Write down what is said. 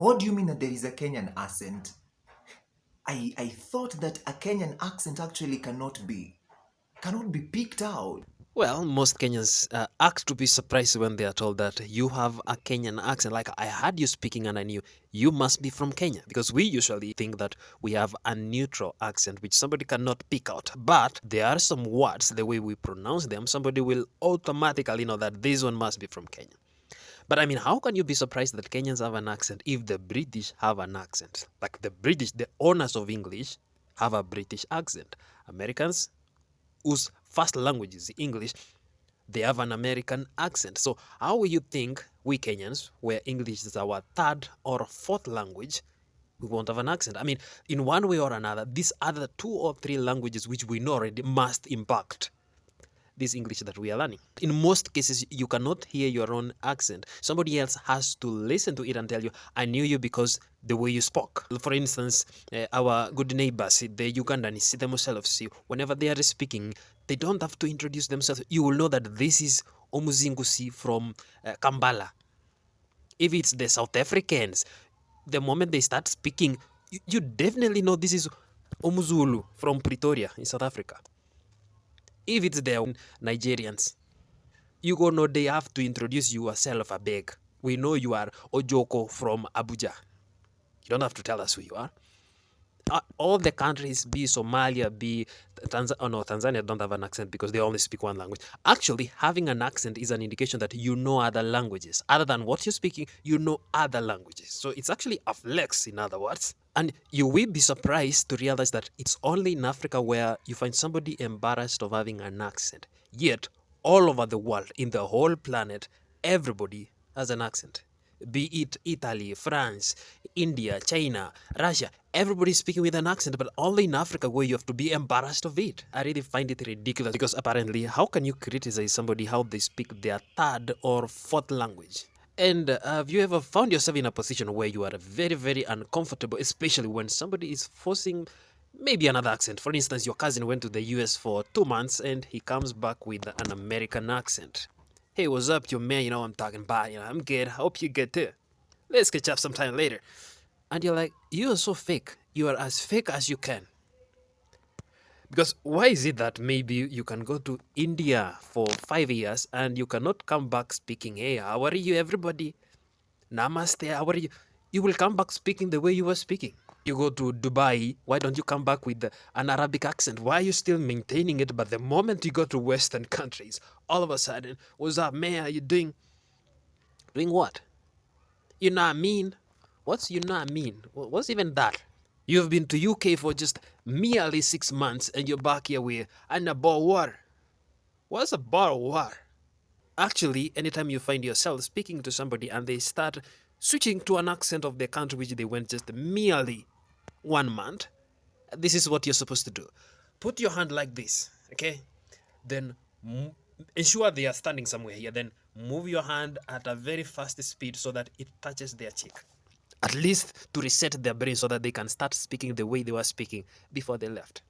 What do you mean that there is a Kenyan accent? I thought that a Kenyan accent actually cannot be picked out. Well, most Kenyans act to be surprised when they are told that you have a Kenyan accent. Like, I heard you speaking and I knew you must be from Kenya. Because we usually think that we have a neutral accent which somebody cannot pick out. But there are some words, the way we pronounce them, somebody will automatically know that this one must be from Kenya. But I mean, how can you be surprised that Kenyans have an accent if the British have an accent? Like the British, the owners of English, have a British accent. Americans, whose first language is English, they have an American accent. So how will you think we Kenyans, where English is our third or fourth language, we won't have an accent? I mean, in one way or another, these other two or three languages which we know already must impact this English that we are learning. In most cases, you cannot hear your own accent. Somebody else has to listen to it and tell you, I knew you because the way you spoke. For instance, our good neighbors, the Ugandans, themselves, whenever they are speaking, they don't have to introduce themselves. You will know that this is Omuzingusi from Kampala. If it's the South Africans, the moment they start speaking, you definitely know this is Omuzulu from Pretoria in South Africa. If it's the Nigerians, you go know they have to introduce yourself a beg. We know you are Ojoko from Abuja. You don't have to tell us who you are. All the countries, be Somalia, be Tanzania, oh no, Tanzania don't have an accent because they only speak one language. Actually, having an accent is an indication that you know other languages. Other than what you're speaking, you know other languages. So it's actually a flex, in other words. And you will be surprised to realize that it's only in Africa where you find somebody embarrassed of having an accent. Yet, all over the world, in the whole planet, everybody has an accent. Be it Italy, France, India, China, Russia, everybody's speaking with an accent, but only in Africa where you have to be embarrassed of it. I really find it ridiculous because apparently, how can you criticize somebody how they speak their third or fourth language? And have you ever found yourself in a position where you are very, very uncomfortable, especially when somebody is forcing maybe another accent? For instance, your cousin went to the US for 2 months and he comes back with an American accent. Hey, what's up, your man? You know I'm talking about. I'm good. Hope you good too. Let's catch up sometime later. And you're like, you are so fake. You are as fake as you can. Because why is it that maybe you can go to India for 5 years and you cannot come back speaking, hey, how are you, everybody? Namaste, how are you? You will come back speaking the way you were speaking. You go to Dubai, why don't you come back with an Arabic accent? Why are you still maintaining it? But the moment you go to Western countries, all of a sudden, what's up, man? Are you doing? Doing what? You know what I mean? What's you know what I mean? What's even that? You've been to UK for just merely 6 months and you're back here with a bottle of water. What's a bottle of water? Actually, anytime you find yourself speaking to somebody and they start switching to an accent of the country which they went just merely 1 month, this is what you're supposed to do. Put your hand like this, okay? Then ensure they are standing somewhere here. Then move your hand at a very fast speed so that it touches their cheek. At least to reset their brain so that they can start speaking the way they were speaking before they left.